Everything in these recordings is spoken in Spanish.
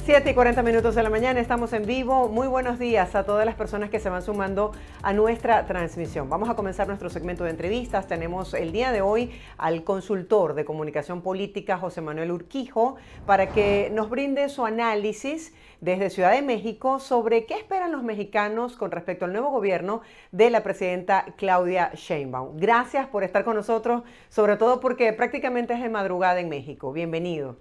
7:40 de la mañana, estamos en vivo. Muy buenos días a todas las personas que se van sumando a nuestra transmisión. Vamos a comenzar nuestro segmento de entrevistas. Tenemos el día de hoy al consultor de comunicación política, José Manuel Urquijo, para que nos brinde su análisis desde Ciudad de México sobre qué esperan los mexicanos con respecto al nuevo gobierno de la presidenta Claudia Sheinbaum. Gracias por estar con nosotros, sobre todo porque prácticamente es de madrugada en México. Bienvenido.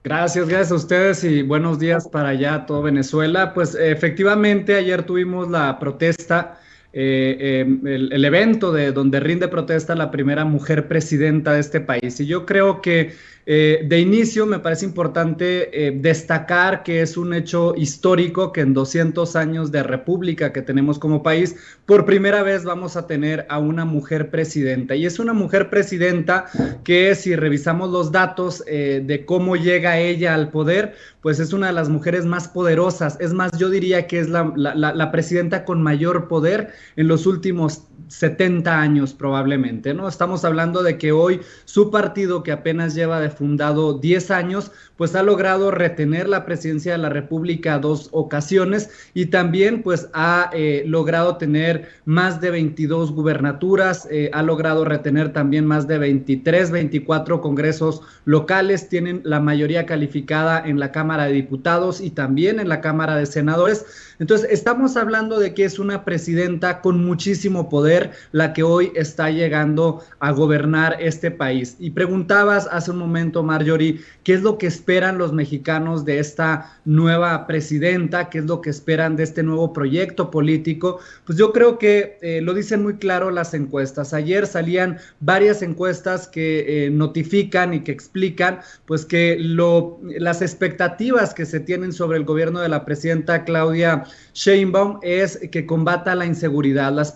Gracias a ustedes y buenos días para allá, todo Venezuela. Pues efectivamente ayer tuvimos la protesta, el evento de donde rinde protesta la primera mujer presidenta de este país. Y yo creo que de inicio me parece importante destacar que es un hecho histórico que en 200 años de república que tenemos como país, por primera vez vamos a tener a una mujer presidenta. Y es una mujer presidenta que, si revisamos los datos de cómo llega ella al poder, pues es una de las mujeres más poderosas. Es más, yo diría que es la presidenta con mayor poder en los últimos 70 años probablemente, ¿no? Estamos hablando de que hoy su partido, que apenas lleva de fundado 10 años, pues ha logrado retener la presidencia de la República 2 ocasiones y también pues ha logrado tener más de 22 gubernaturas, ha logrado retener también más de 23, 24 congresos locales, tienen la mayoría calificada en la Cámara de Diputados y también en la Cámara de Senadores. Entonces estamos hablando de que es una presidenta con muchísimo poder la que hoy está llegando a gobernar este país. Y preguntabas hace un momento, Marjorie, ¿qué es lo que esperan los mexicanos de esta nueva presidenta? ¿Qué es lo que esperan de este nuevo proyecto político? Pues yo creo que lo dicen muy claro las encuestas. Ayer salían varias encuestas que notifican y que explican pues que las expectativas que se tienen sobre el gobierno de la presidenta Claudia Sheinbaum es que combata la inseguridad. Los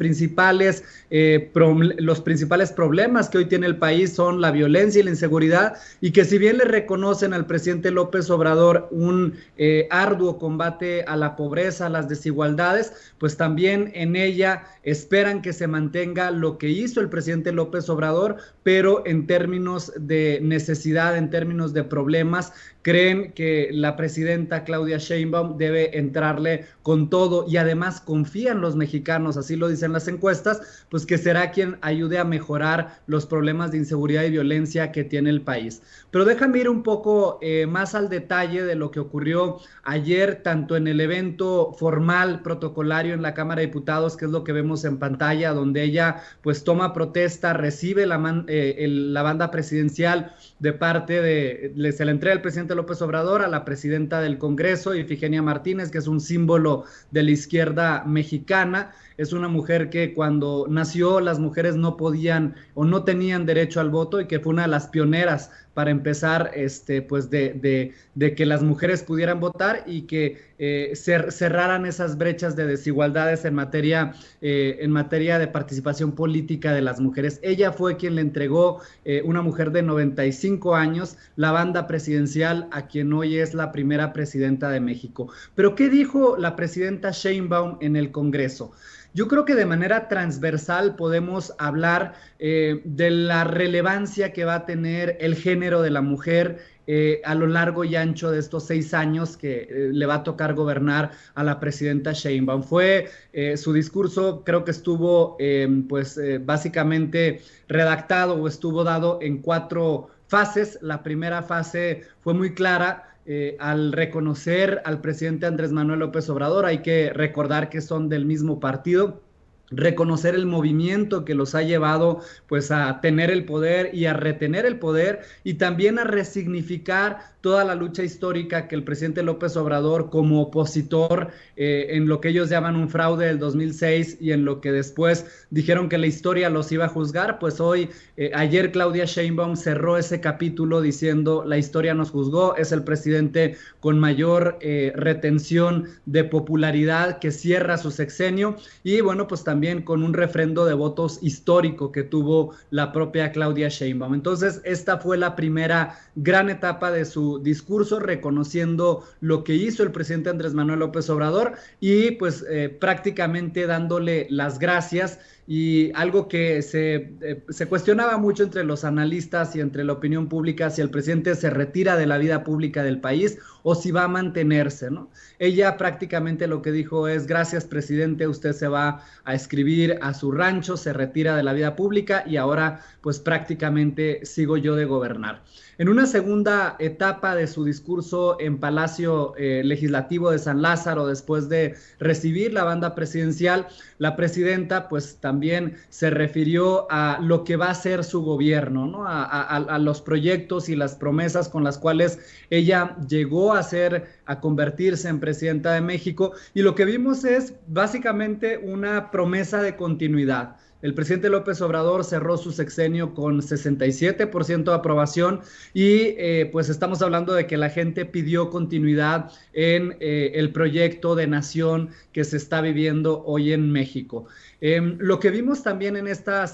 principales problemas que hoy tiene el país son la violencia y la inseguridad, y que si bien le reconocen al presidente López Obrador un arduo combate a la pobreza, a las desigualdades, pues también en ella esperan que se mantenga lo que hizo el presidente López Obrador, pero en términos de necesidad, en términos de problemas, creen que la presidenta Claudia Sheinbaum debe entrarle con todo, y además confían los mexicanos, así lo dicen las encuestas, pues que será quien ayude a mejorar los problemas de inseguridad y violencia que tiene el país. Pero déjame ir un poco más al detalle de lo que ocurrió ayer, tanto en el evento formal, protocolario en la Cámara de Diputados, que es lo que vemos en pantalla, donde ella pues toma protesta, recibe la banda presidencial de parte se le entrega el presidente López Obrador a la presidenta del Congreso, Ifigenia Martínez, que es un símbolo de la izquierda mexicana. Es una mujer que cuando nació las mujeres no podían o no tenían derecho al voto, y que fue una de las pioneras para empezar pues de que las mujeres pudieran votar y que cerraran esas brechas de desigualdades en materia de participación política de las mujeres. Ella fue quien le entregó, una mujer de 95 años, la banda presidencial a quien hoy es la primera presidenta de México. Pero ¿qué dijo la presidenta Sheinbaum en el Congreso? Yo creo que de manera transversal podemos hablar de la relevancia que va a tener el género de la mujer a lo largo y ancho de estos 6 años que le va a tocar gobernar a la presidenta Sheinbaum. Su discurso creo que estuvo básicamente redactado o estuvo dado en 4 fases. La primera fase fue muy clara. Al reconocer al presidente Andrés Manuel López Obrador, hay que recordar que son del mismo partido, reconocer el movimiento que los ha llevado pues a tener el poder y a retener el poder, y también a resignificar toda la lucha histórica que el presidente López Obrador, como opositor en lo que ellos llaman un fraude del 2006 y en lo que después dijeron que la historia los iba a juzgar, pues ayer Claudia Sheinbaum cerró ese capítulo diciendo: la historia nos juzgó, es el presidente con mayor retención de popularidad, que cierra su sexenio, y bueno, pues también con un refrendo de votos histórico que tuvo la propia Claudia Sheinbaum. Entonces esta fue la primera gran etapa de su discurso, reconociendo lo que hizo el presidente Andrés Manuel López Obrador y pues prácticamente dándole las gracias. Y algo que se cuestionaba mucho entre los analistas y entre la opinión pública, si el presidente se retira de la vida pública del país o si va a mantenerse, ¿no? Ella prácticamente lo que dijo es: gracias, presidente, usted se va a escribir a su rancho, se retira de la vida pública y ahora pues prácticamente sigo yo de gobernar. En una segunda etapa de su discurso en Palacio Legislativo de San Lázaro, después de recibir la banda presidencial, la presidenta pues también se refirió a lo que va a ser su gobierno, ¿no? A los proyectos y las promesas con las cuales ella llegó a convertirse en presidenta de México, y lo que vimos es básicamente una promesa de continuidad. El presidente López Obrador cerró su sexenio con 67% de aprobación y pues estamos hablando de que la gente pidió continuidad en el proyecto de nación que se está viviendo hoy en México. Lo que vimos también en esta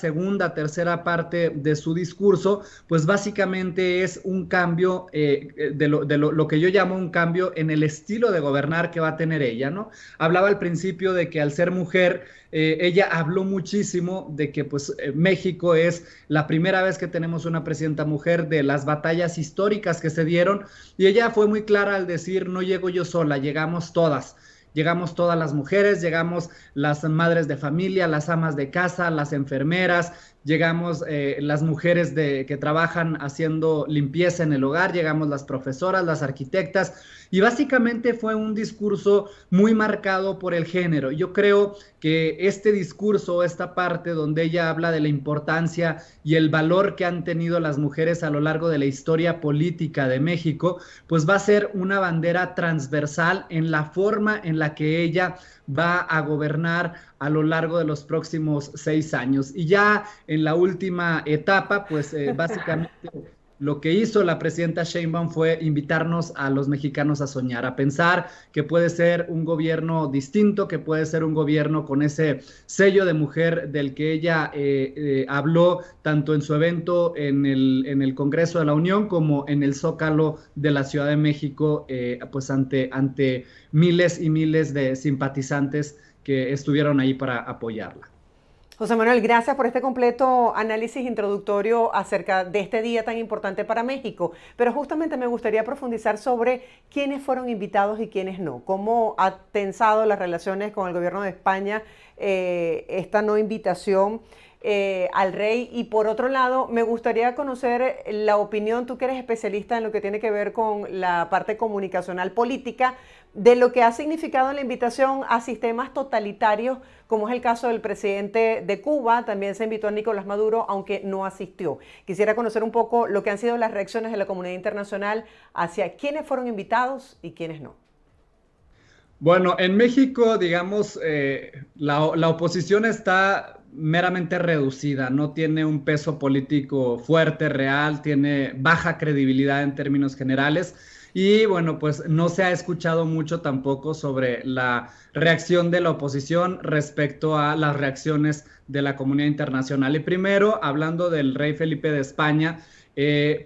tercera parte de su discurso, pues básicamente es un cambio de lo que yo llamo un cambio en el estilo de gobernar que va a tener ella, ¿no? Hablaba al principio de que al ser mujer, ella habló muchísimo de que pues México es la primera vez que tenemos una presidenta mujer, de las batallas históricas que se dieron, y ella fue muy clara al decir: no llego yo sola, llegamos todas. Llegamos todas las mujeres, llegamos las madres de familia, las amas de casa, las enfermeras, llegamos las mujeres que trabajan haciendo limpieza en el hogar, llegamos las profesoras, las arquitectas, y básicamente fue un discurso muy marcado por el género. Yo creo que este discurso, esta parte donde ella habla de la importancia y el valor que han tenido las mujeres a lo largo de la historia política de México, pues va a ser una bandera transversal en la forma en la que ella va a gobernar a lo largo de los próximos 6 años. Y ya en la última etapa, pues básicamente lo que hizo la presidenta Sheinbaum fue invitarnos a los mexicanos a soñar, a pensar que puede ser un gobierno distinto, que puede ser un gobierno con ese sello de mujer del que ella habló tanto en su evento en el Congreso de la Unión como en el Zócalo de la Ciudad de México, pues ante miles y miles de simpatizantes que estuvieron ahí para apoyarla. José Manuel, gracias por este completo análisis introductorio acerca de este día tan importante para México. Pero justamente me gustaría profundizar sobre quiénes fueron invitados y quiénes no. ¿Cómo ha tensado las relaciones con el gobierno de España esta no invitación al rey? Y por otro lado, me gustaría conocer la opinión, tú que eres especialista en lo que tiene que ver con la parte comunicacional política, de lo que ha significado la invitación a sistemas totalitarios, como es el caso del presidente de Cuba. También se invitó a Nicolás Maduro, aunque no asistió. Quisiera conocer un poco lo que han sido las reacciones de la comunidad internacional hacia quiénes fueron invitados y quiénes no. Bueno, en México, digamos, la oposición está meramente reducida, no tiene un peso político fuerte, real, tiene baja credibilidad en términos generales. Y bueno, pues no se ha escuchado mucho tampoco sobre la reacción de la oposición respecto a las reacciones de la comunidad internacional. Y primero, hablando del rey Felipe de España,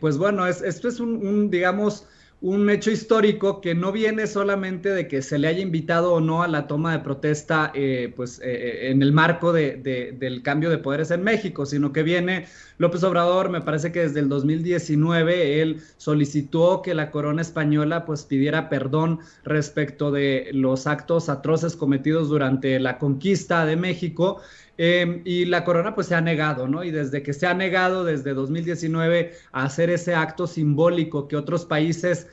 pues bueno, esto es digamos, un hecho histórico que no viene solamente de que se le haya invitado o no a la toma de protesta en el marco del cambio de poderes en México, sino que viene López Obrador, me parece que desde el 2019 él solicitó que la corona española pues pidiera perdón respecto de los actos atroces cometidos durante la conquista de México. Y la corona pues se ha negado, ¿no? Y desde que se ha negado desde 2019 a hacer ese acto simbólico que otros países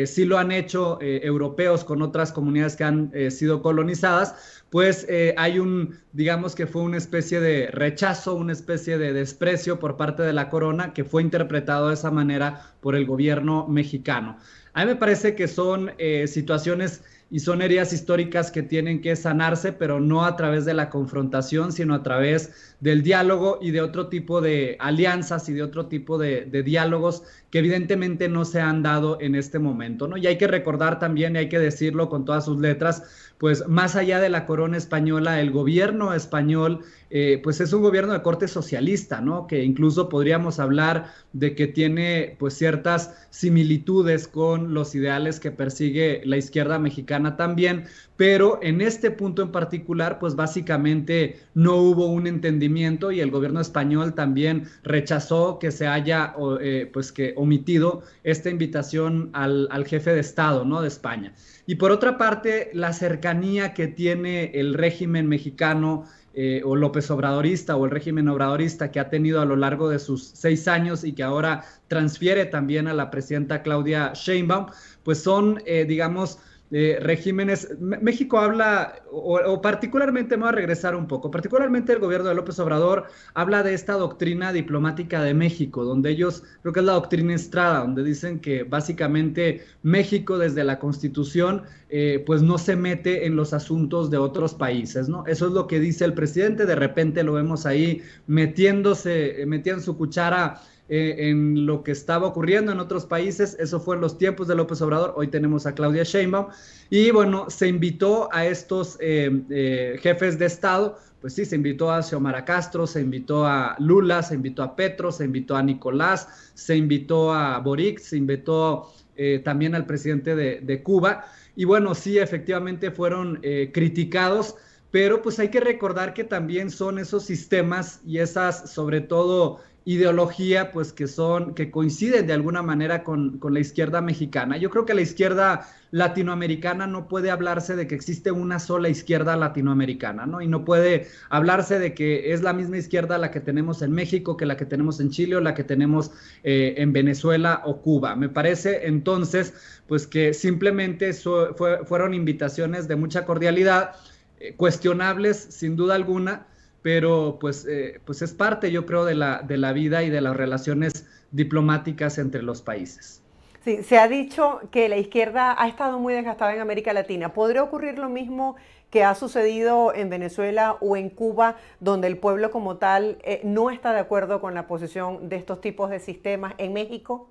sí lo han hecho, europeos con otras comunidades que han sido colonizadas, pues digamos que fue una especie de rechazo, una especie de desprecio por parte de la corona que fue interpretado de esa manera por el gobierno mexicano. A mí me parece que son situaciones y son heridas históricas que tienen que sanarse, pero no a través de la confrontación, sino a través del diálogo y de otro tipo de alianzas y de otro tipo de diálogos que evidentemente no se han dado en este momento, ¿no? Y hay que recordar también, y hay que decirlo con todas sus letras, pues más allá de la corona española, el gobierno español pues es un gobierno de corte socialista, ¿no? Que incluso podríamos hablar de que tiene pues ciertas similitudes con los ideales que persigue la izquierda mexicana también, pero en este punto en particular, pues básicamente no hubo un entendimiento y el gobierno español también rechazó que se haya pues que omitido esta invitación al jefe de Estado, ¿no? De España. Y por otra parte, la cercanía que tiene el régimen mexicano o López Obradorista o el régimen obradorista que ha tenido a lo largo de sus 6 años y que ahora transfiere también a la presidenta Claudia Sheinbaum, pues son, digamos, regímenes. México habla, o particularmente, me voy a regresar un poco, particularmente el gobierno de López Obrador habla de esta doctrina diplomática de México, donde ellos, creo que es la doctrina Estrada, donde dicen que básicamente México desde la Constitución pues no se mete en los asuntos de otros países, ¿no? Eso es lo que dice el presidente, de repente lo vemos ahí metiendo su cuchara en lo que estaba ocurriendo en otros países. Eso fue en los tiempos de López Obrador. Hoy tenemos a Claudia Sheinbaum y bueno, se invitó a estos jefes de Estado. Pues sí, se invitó a Xiomara Castro, se invitó a Lula, se invitó a Petro, se invitó a Nicolás, se invitó a Boric, se invitó también al presidente de Cuba. Y bueno, sí, efectivamente fueron criticados, pero pues hay que recordar que también son esos sistemas y esas, sobre todo, ideología, pues que coinciden de alguna manera con la izquierda mexicana. Yo creo que la izquierda latinoamericana no puede hablarse de que existe una sola izquierda latinoamericana, ¿no? Y no puede hablarse de que es la misma izquierda la que tenemos en México, que la que tenemos en Chile o la que tenemos en Venezuela o Cuba. Me parece entonces, pues que simplemente fueron invitaciones de mucha cordialidad, cuestionables sin duda alguna, pero pues es parte, yo creo, de la vida y de las relaciones diplomáticas entre los países. Sí, se ha dicho que la izquierda ha estado muy desgastada en América Latina. ¿Podría ocurrir lo mismo que ha sucedido en Venezuela o en Cuba, donde el pueblo como tal no está de acuerdo con la posición de estos tipos de sistemas en México?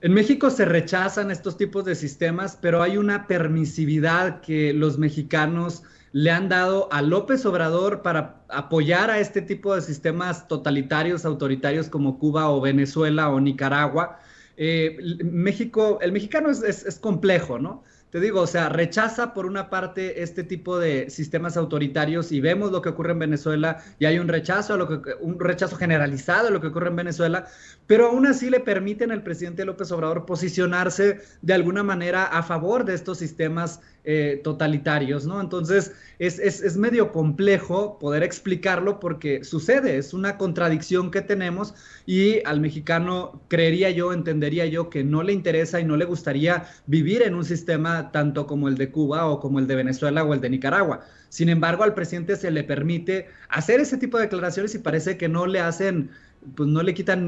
En México se rechazan estos tipos de sistemas, pero hay una permisividad que los mexicanos le han dado a López Obrador para apoyar a este tipo de sistemas totalitarios, autoritarios como Cuba o Venezuela o Nicaragua. El mexicano es complejo, ¿no? Te digo, o sea, rechaza por una parte este tipo de sistemas autoritarios y vemos lo que ocurre en Venezuela y hay un rechazo generalizado a lo que ocurre en Venezuela, pero aún así le permiten al presidente López Obrador posicionarse de alguna manera a favor de estos sistemas totalitarios, ¿no? Entonces es medio complejo poder explicarlo porque sucede, es una contradicción que tenemos y al mexicano creería yo, entendería yo que no le interesa y no le gustaría vivir en un sistema tanto como el de Cuba o como el de Venezuela o el de Nicaragua. Sin embargo, al presidente se le permite hacer ese tipo de declaraciones y parece que no le hacen, pues no le quitan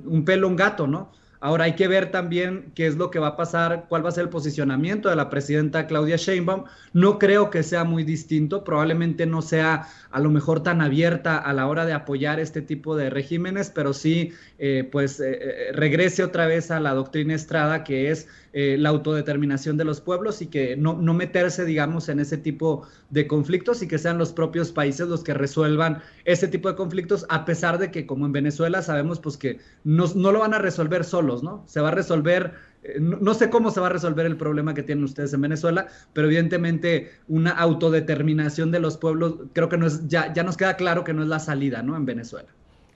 un pelo a un gato, ¿no? Ahora hay que ver también qué es lo que va a pasar, cuál va a ser el posicionamiento de la presidenta Claudia Sheinbaum. No creo que sea muy distinto, probablemente no sea a lo mejor tan abierta a la hora de apoyar este tipo de regímenes, pero sí regrese otra vez a la doctrina Estrada, que es la autodeterminación de los pueblos y que no meterse, digamos, en ese tipo de conflictos y que sean los propios países los que resuelvan ese tipo de conflictos, a pesar de que, como en Venezuela, sabemos pues que no lo van a resolver solos, ¿no? Se va a resolver, no sé cómo se va a resolver el problema que tienen ustedes en Venezuela, pero evidentemente una autodeterminación de los pueblos, creo que no es, ya nos queda claro que no es la salida, ¿no? En Venezuela.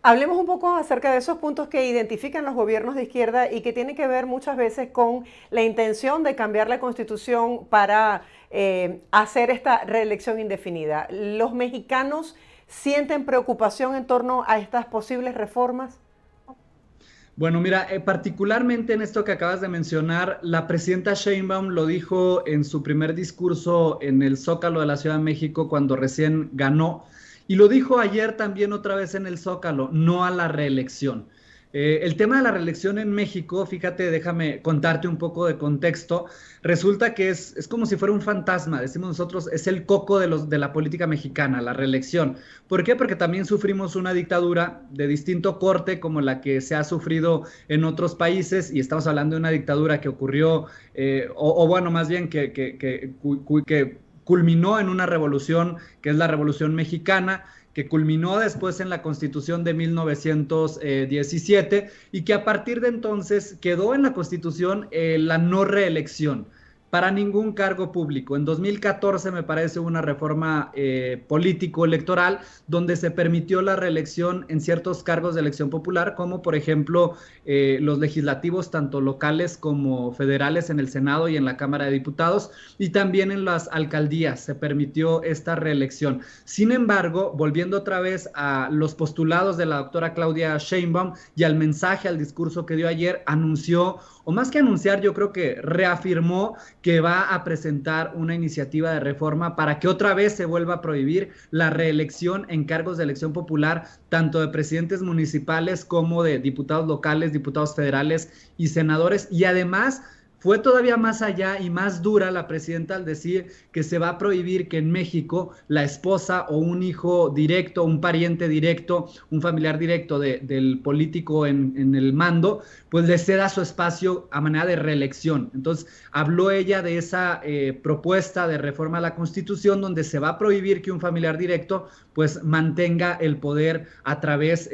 Hablemos un poco acerca de esos puntos que identifican los gobiernos de izquierda y que tienen que ver muchas veces con la intención de cambiar la Constitución para hacer esta reelección indefinida. ¿Los mexicanos sienten preocupación en torno a estas posibles reformas? Bueno, mira, particularmente en esto que acabas de mencionar, la presidenta Sheinbaum lo dijo en su primer discurso en el Zócalo de la Ciudad de México cuando recién ganó. Y lo dijo ayer también otra vez en el Zócalo, no a la reelección. El tema de la reelección en México, fíjate, déjame contarte un poco de contexto, resulta que es como si fuera un fantasma, decimos nosotros, es el coco de la política mexicana, la reelección. ¿Por qué? Porque también sufrimos una dictadura de distinto corte como la que se ha sufrido en otros países y estamos hablando de una dictadura que ocurrió, o bueno, más bien que culminó en una revolución que es la Revolución Mexicana, que culminó después en la Constitución de 1917 y que a partir de entonces quedó en la Constitución la no reelección para ningún cargo público. En 2014 me parece una reforma político-electoral donde se permitió la reelección en ciertos cargos de elección popular, como por ejemplo los legislativos, tanto locales como federales en el Senado y en la Cámara de Diputados, y también en las alcaldías se permitió esta reelección. Sin embargo, volviendo otra vez a los postulados de la doctora Claudia Sheinbaum y al mensaje, al discurso que dio ayer, anunció, o más que anunciar, yo creo que reafirmó que va a presentar una iniciativa de reforma para que otra vez se vuelva a prohibir la reelección en cargos de elección popular, tanto de presidentes municipales como de diputados locales, diputados federales y senadores. Y además fue todavía más allá y más dura la presidenta al decir que se va a prohibir que en México la esposa o un hijo directo, un pariente directo, un familiar directo del político en el mando, pues le ceda su espacio a manera de reelección. Entonces habló ella de esa propuesta de reforma a la Constitución donde se va a prohibir que un familiar directo pues mantenga el poder a través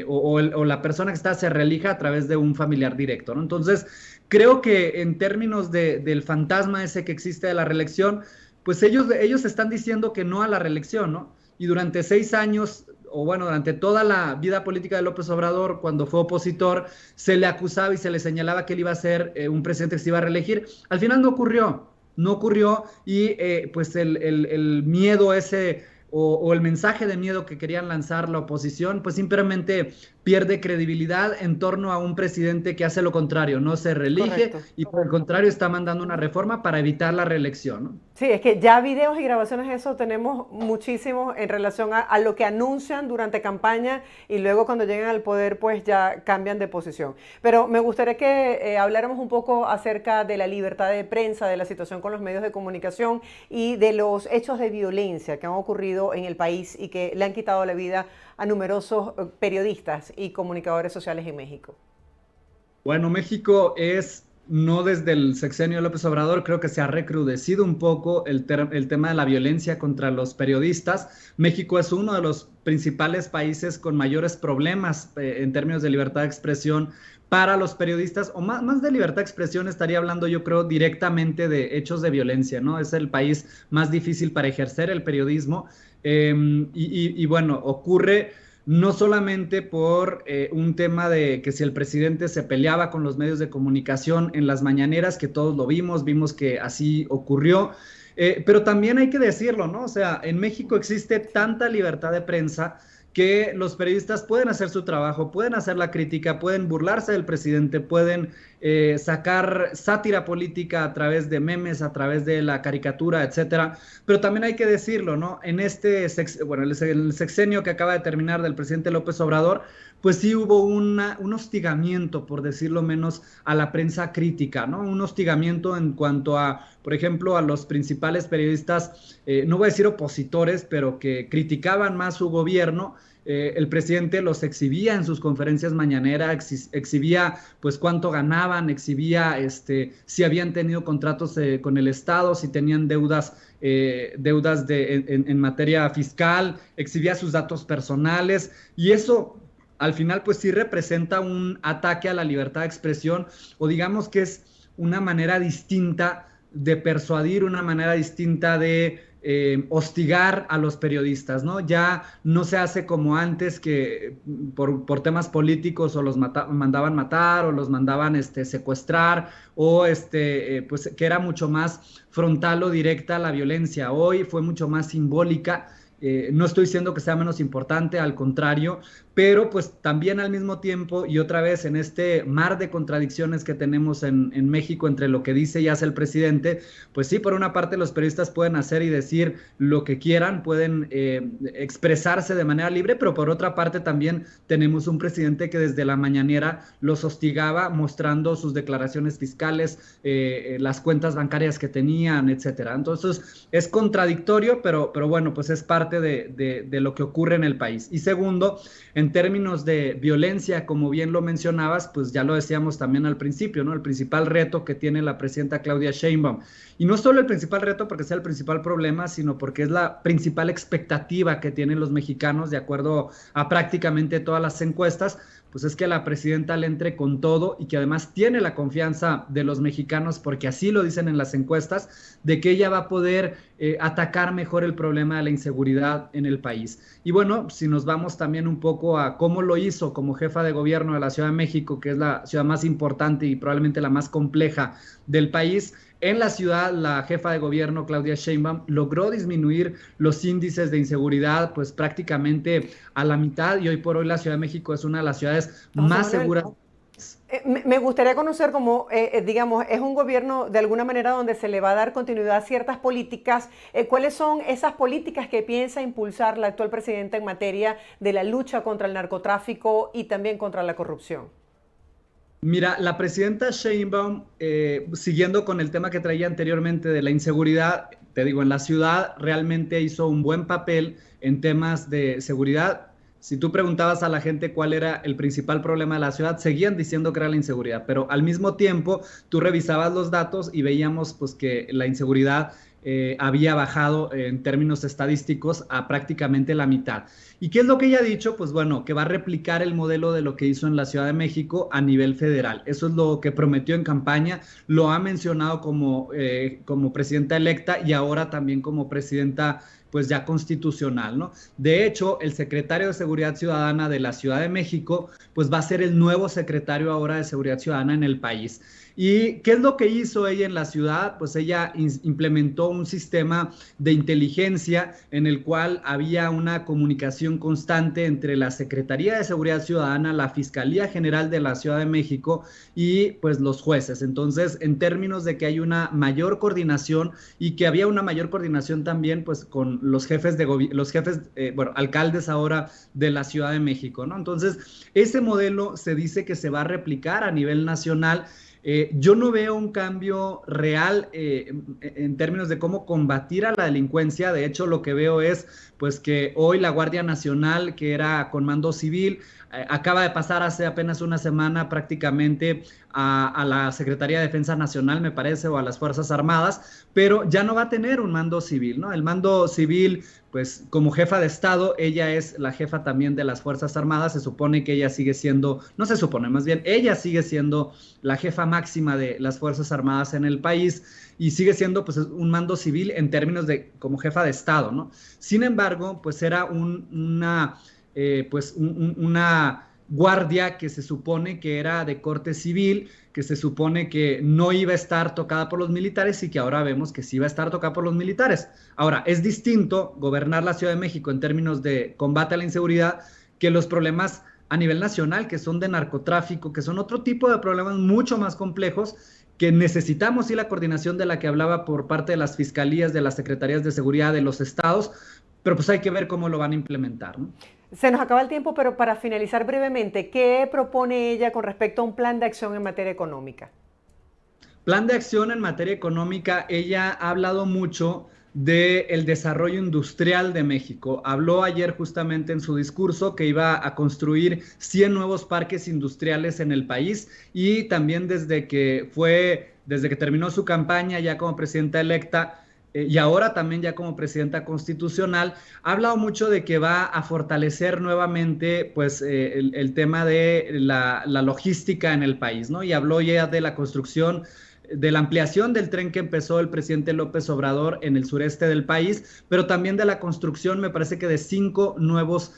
o la persona que está se reelija a través de un familiar directo, ¿no? Entonces creo que en términos del fantasma ese que existe de la reelección, pues ellos están diciendo que no a la reelección, ¿no? Y durante 6 años, o bueno, durante toda la vida política de López Obrador, cuando fue opositor, se le acusaba y se le señalaba que él iba a ser un presidente que se iba a reelegir. Al final no ocurrió y pues el miedo ese o el mensaje de miedo que querían lanzar la oposición, pues simplemente pierde credibilidad en torno a un presidente que hace lo contrario, no se reelige. Correcto. Y por el contrario está mandando una reforma para evitar la reelección, ¿no? Sí, es que ya videos y grabaciones de eso tenemos muchísimos en relación a lo que anuncian durante campaña y luego cuando llegan al poder pues ya cambian de posición. Pero me gustaría que habláramos un poco acerca de la libertad de prensa, de la situación con los medios de comunicación y de los hechos de violencia que han ocurrido en el país y que le han quitado la vida a numerosos periodistas y comunicadores sociales en México. Bueno, México es, no desde el sexenio de López Obrador, creo que se ha recrudecido un poco el tema de la violencia contra los periodistas. México es uno de los principales países con mayores problemas en términos de libertad de expresión para los periodistas, o más de libertad de expresión estaría hablando yo creo directamente de hechos de violencia, ¿no? Es el país más difícil para ejercer el periodismo y bueno, ocurre no solamente por un tema de que si el presidente se peleaba con los medios de comunicación en las mañaneras, que todos lo vimos que así ocurrió, pero también hay que decirlo, ¿no? O sea, en México existe tanta libertad de prensa que los periodistas pueden hacer su trabajo, pueden hacer la crítica, pueden burlarse del presidente, pueden sacar sátira política a través de memes, a través de la caricatura, etcétera. Pero también hay que decirlo, ¿no? En el sexenio que acaba de terminar del presidente López Obrador, pues sí hubo un hostigamiento, por decirlo menos, a la prensa crítica, ¿no? Un hostigamiento en cuanto a, por ejemplo, a los principales periodistas, no voy a decir opositores, pero que criticaban más su gobierno. El presidente los exhibía en sus conferencias mañaneras, exhibía pues cuánto ganaban, exhibía si habían tenido contratos con el Estado, si tenían deudas en materia fiscal, exhibía sus datos personales y eso al final pues sí representa un ataque a la libertad de expresión o digamos que es una manera distinta de persuadir, una manera distinta de hostigar a los periodistas, ¿no? Ya no se hace como antes que por temas políticos o los mandaban matar o los mandaban secuestrar o pues que era mucho más frontal o directa la violencia. Hoy fue mucho más simbólica. No estoy diciendo que sea menos importante, al contrario, pero pues también al mismo tiempo y otra vez en este mar de contradicciones que tenemos en México entre lo que dice y hace el presidente, pues sí, por una parte los periodistas pueden hacer y decir lo que quieran, pueden expresarse de manera libre, pero por otra parte también tenemos un presidente que desde la mañanera los hostigaba mostrando sus declaraciones fiscales, las cuentas bancarias que tenían, etcétera. Entonces es contradictorio, pero bueno, pues es parte parte de lo que ocurre en el país. Y segundo, en términos de violencia, como bien lo mencionabas, pues ya lo decíamos también al principio, ¿no? El principal reto que tiene la presidenta Claudia Sheinbaum, y no solo el principal reto porque sea el principal problema, sino porque es la principal expectativa que tienen los mexicanos, de acuerdo a prácticamente todas las encuestas, pues es que la presidenta le entre con todo y que además tiene la confianza de los mexicanos, porque así lo dicen en las encuestas, de que ella va a poder atacar mejor el problema de la inseguridad en el país. Y bueno, si nos vamos también un poco a cómo lo hizo como jefa de gobierno de la Ciudad de México, que es la ciudad más importante y probablemente la más compleja del país, en la ciudad, la jefa de gobierno, Claudia Sheinbaum, logró disminuir los índices de inseguridad pues prácticamente a la mitad, y hoy por hoy la Ciudad de México es una de las ciudades José más Manuel, seguras. me gustaría conocer cómo, digamos, es un gobierno de alguna manera donde se le va a dar continuidad a ciertas políticas. ¿Cuáles son esas políticas que piensa impulsar la actual presidenta en materia de la lucha contra el narcotráfico y también contra la corrupción? Mira, la presidenta Sheinbaum, siguiendo con el tema que traía anteriormente de la inseguridad, te digo, en la ciudad realmente hizo un buen papel en temas de seguridad. Si tú preguntabas a la gente cuál era el principal problema de la ciudad, seguían diciendo que era la inseguridad, pero al mismo tiempo tú revisabas los datos y veíamos pues que la inseguridad había bajado en términos estadísticos a prácticamente la mitad. ¿Y qué es lo que ella ha dicho? Pues bueno, que va a replicar el modelo de lo que hizo en la Ciudad de México a nivel federal. Eso es lo que prometió en campaña, lo ha mencionado como presidenta electa y ahora también como presidenta pues ya constitucional, ¿no? De hecho, el secretario de Seguridad Ciudadana de la Ciudad de México, pues va a ser el nuevo secretario ahora de Seguridad Ciudadana en el país. ¿Y qué es lo que hizo ella en la ciudad? Pues ella implementó un sistema de inteligencia en el cual había una comunicación constante entre la Secretaría de Seguridad Ciudadana, la Fiscalía General de la Ciudad de México y pues los jueces. Entonces, en términos de que hay una mayor coordinación y que había una mayor coordinación también pues con los jefes alcaldes ahora de la Ciudad de México, ¿no? Entonces, ese modelo se dice que se va a replicar a nivel nacional. Yo no veo un cambio real en términos de cómo combatir a la delincuencia. De hecho, lo que veo es pues que hoy la Guardia Nacional, que era con mando civil, acaba de pasar hace apenas una semana prácticamente a la Secretaría de Defensa Nacional, me parece, o a las Fuerzas Armadas, pero ya no va a tener un mando civil, ¿no? El mando civil, pues como jefa de Estado, ella es la jefa también de las Fuerzas Armadas. Se supone que ella sigue siendo, no se supone, más bien, ella sigue siendo la jefa máxima de las Fuerzas Armadas en el país y sigue siendo pues un mando civil en términos de como jefa de Estado, ¿no? Sin embargo, pues era una guardia que se supone que era de corte civil, que se supone que no iba a estar tocada por los militares y que ahora vemos que sí va a estar tocada por los militares. Ahora, es distinto gobernar la Ciudad de México en términos de combate a la inseguridad que los problemas a nivel nacional, que son de narcotráfico, que son otro tipo de problemas mucho más complejos, que necesitamos sí la coordinación de la que hablaba por parte de las fiscalías, de las secretarías de seguridad de los estados, pero pues hay que ver cómo lo van a implementar, ¿no? Se nos acaba el tiempo, pero para finalizar brevemente, ¿qué propone ella con respecto a un plan de acción en materia económica? Plan de acción en materia económica, ella ha hablado mucho del desarrollo industrial de México. Habló ayer justamente en su discurso que iba a construir 100 nuevos parques industriales en el país, y también desde que terminó su campaña ya como presidenta electa, y ahora también ya como presidenta constitucional, ha hablado mucho de que va a fortalecer nuevamente pues, el tema de la logística en el país, ¿no? Y habló ya de la construcción, de la ampliación del tren que empezó el presidente López Obrador en el sureste del país, pero también de la construcción, me parece que de 5 nuevos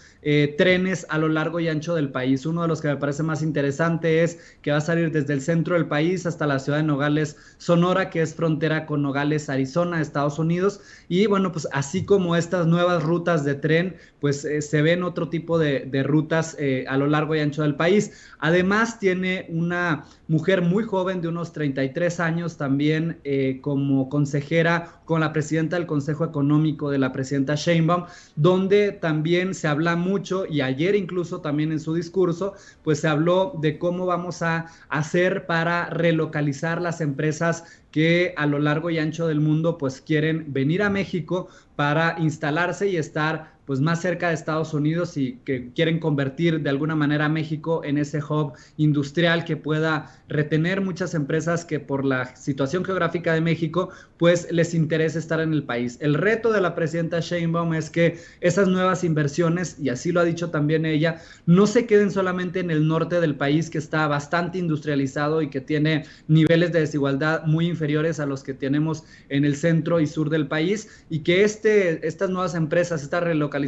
trenes a lo largo y ancho del país. Uno de los que me parece más interesante es que va a salir desde el centro del país hasta la ciudad de Nogales, Sonora, que es frontera con Nogales, Arizona, Estados Unidos. Y bueno, pues así como estas nuevas rutas de tren, pues se ven otro tipo de rutas a lo largo y ancho del país. Además, tiene una mujer muy joven de unos 33 años también como consejera con la presidenta del Consejo Económico de la presidenta Sheinbaum, donde también se habla mucho, y ayer incluso también en su discurso, pues se habló de cómo vamos a hacer para relocalizar las empresas que a lo largo y ancho del mundo pues quieren venir a México para instalarse y estar pues más cerca de Estados Unidos y que quieren convertir de alguna manera a México en ese hub industrial que pueda retener muchas empresas que por la situación geográfica de México pues les interesa estar en el país. El reto de la presidenta Sheinbaum es que esas nuevas inversiones, y así lo ha dicho también ella, no se queden solamente en el norte del país, que está bastante industrializado y que tiene niveles de desigualdad muy inferiores a los que tenemos en el centro y sur del país, y que estas nuevas empresas, esta relocalización,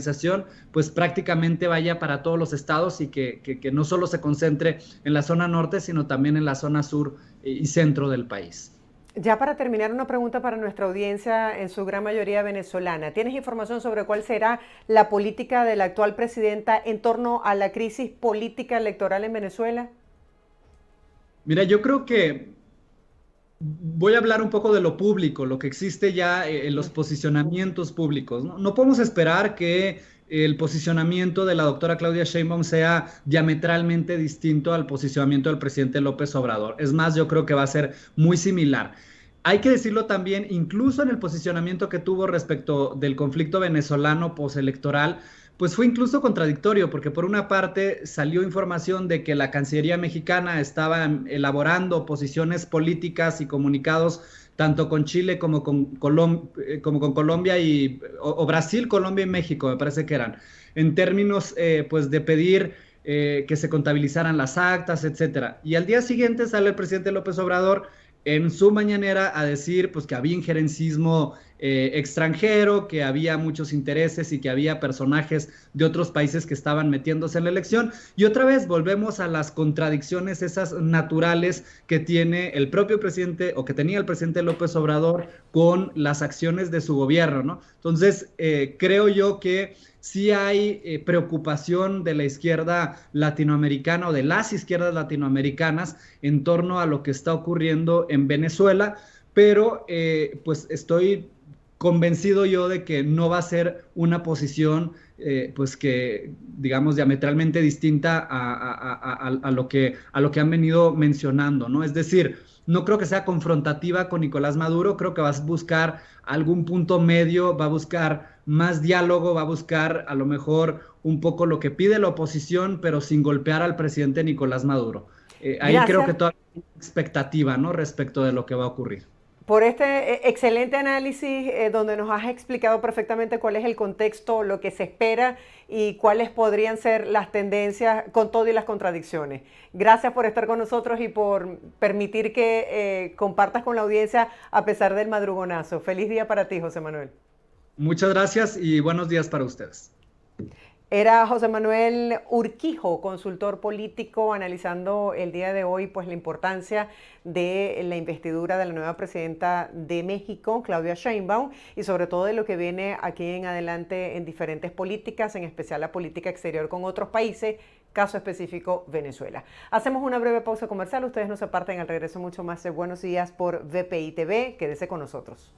pues prácticamente vaya para todos los estados y que no solo se concentre en la zona norte, sino también en la zona sur y centro del país. Ya para terminar, una pregunta para nuestra audiencia, en su gran mayoría venezolana. ¿Tienes información sobre cuál será la política de la actual presidenta en torno a la crisis política electoral en Venezuela? Mira, yo creo que voy a hablar un poco de lo público, lo que existe ya en los posicionamientos públicos, ¿no? No podemos esperar que el posicionamiento de la doctora Claudia Sheinbaum sea diametralmente distinto al posicionamiento del presidente López Obrador. Es más, yo creo que va a ser muy similar. Hay que decirlo también, incluso en el posicionamiento que tuvo respecto del conflicto venezolano postelectoral, pues fue incluso contradictorio, porque por una parte salió información de que la Cancillería mexicana estaba elaborando posiciones políticas y comunicados tanto con Chile como con Colombia o Brasil, Colombia y México, me parece que eran, en términos pues de pedir que se contabilizaran las actas, etcétera. Y al día siguiente sale el presidente López Obrador en su mañanera a decir pues que había injerencismo extranjero, que había muchos intereses y que había personajes de otros países que estaban metiéndose en la elección. Y otra vez volvemos a las contradicciones esas naturales que tiene el propio presidente o que tenía el presidente López Obrador con las acciones de su gobierno, ¿no? Entonces, creo yo que sí hay preocupación de la izquierda latinoamericana o de las izquierdas latinoamericanas en torno a lo que está ocurriendo en Venezuela, pero pues estoy convencido yo de que no va a ser una posición pues que digamos diametralmente distinta a lo que han venido mencionando, ¿no? Es decir, no creo que sea confrontativa con Nicolás Maduro, creo que va a buscar algún punto medio, va a buscar más diálogo, va a buscar a lo mejor un poco lo que pide la oposición, pero sin golpear al presidente Nicolás Maduro. Ahí creo que toda la expectativa, ¿no? Respecto de lo que va a ocurrir. Por este excelente análisis donde nos has explicado perfectamente cuál es el contexto, lo que se espera y cuáles podrían ser las tendencias con todo y las contradicciones. Gracias por estar con nosotros y por permitir que compartas con la audiencia a pesar del madrugonazo. Feliz día para ti, José Manuel. Muchas gracias y buenos días para ustedes. Era José Manuel Urquijo, consultor político, analizando el día de hoy pues la importancia de la investidura de la nueva presidenta de México, Claudia Sheinbaum, y sobre todo de lo que viene aquí en adelante en diferentes políticas, en especial la política exterior con otros países, caso específico Venezuela. Hacemos una breve pausa comercial, ustedes no se aparten, al regreso mucho más de Buenos Días por VPI TV, quédese con nosotros.